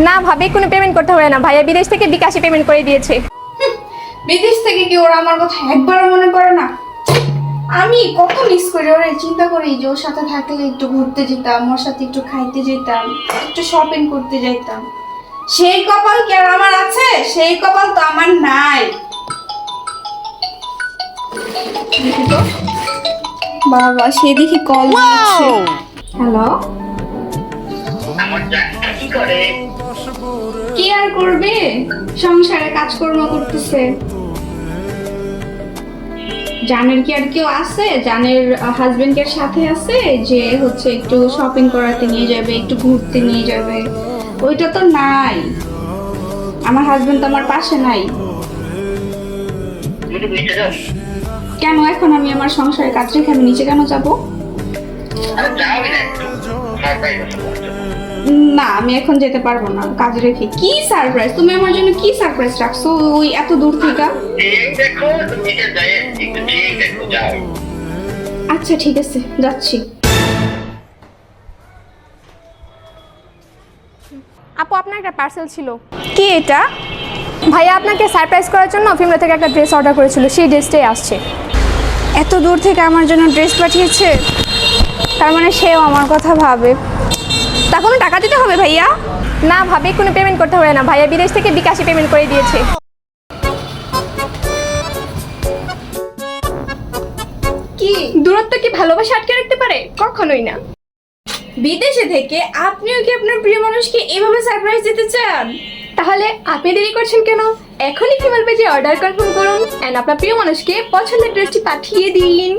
না ভাবি, কোনো পেমেন্ট করতে হবে না, ভাইয়া বিদেশ থেকে বিকাশে পেমেন্ট করে দিয়েছে। বিদেশ থেকে কি ওরা আমার কথা একবারও মনে করে না? আমি কত মিস করি ওরা, চিন্তা করি যে ওর সাথে থাকলে একটু ঘুরতে যেতাম, ওর সাথে একটু খাইতে যেতাম, একটু শপিং করতে যেতাম। সেই কপাল কি আর আমার আছে? সেই কপাল তো আমার নাই। দেখি তো। বাবা সেদিকে কল দিচ্ছে। হ্যালো, কি আর করবে, সংসারে কাজকর্ম করতেছে। জানের কি আর কেউ আছে? জানের হাজবেন্ডের সাথে আছে যে হচ্ছে একটু শপিং করাতে নিয়ে যাবে, একটু ঘুরতে নিয়ে যাবে, ওইটা তো নাই। আমার হাজবেন্ড তো আমার পাশে নাই। কেন এখন আমি আমার সংসারে কাজ রেখে আমি নিচে কেন যাব? না, আমি এখন যেতে পারবো না কাজ রেখে। কি সারপ্রাইজ? তুমি আমার জন্য কি সারপ্রাইজ রাখছো ওই এত দূর থেকে? আচ্ছা ঠিক আছে, যাচ্ছি। আপু, আপনার একটা পার্সেল ছিল। কি এটা? ভাইয়া আপনাকে সারপ্রাইজ করার জন্য ফিমলা থেকে একটা ড্রেস অর্ডার করেছিল, সেই ড্রেসটাই আসছে। এত দূর থেকে আমার জন্য ড্রেস পাঠিয়েছে, তার মানে সেও আমার কথা ভাবে। তা কোনো টাকা দিতে হবে ভাইয়া? না ভাবি, কোনো পেমেন্ট করতে হবে না, ভাইয়া বিদেশ থেকে বিকাশে পেমেন্ট করে দিয়েছে। কি দূরত্ব কি ভালোবাসা আটকে রাখতে পারে? কখনোই না। বিদেশে থেকে আপনিও কি আপনার প্রিয় মানুষকে এভাবে সারপ্রাইজ দিতে চান? তাহলে আপনি দেরি করছেন কেন? এখনই ফিমেল পেজে অর্ডার কনফার্ম করুন এন্ড আপনার প্রিয় মানুষকে পছন্দের ড্রেসটি পাঠিয়ে দিন।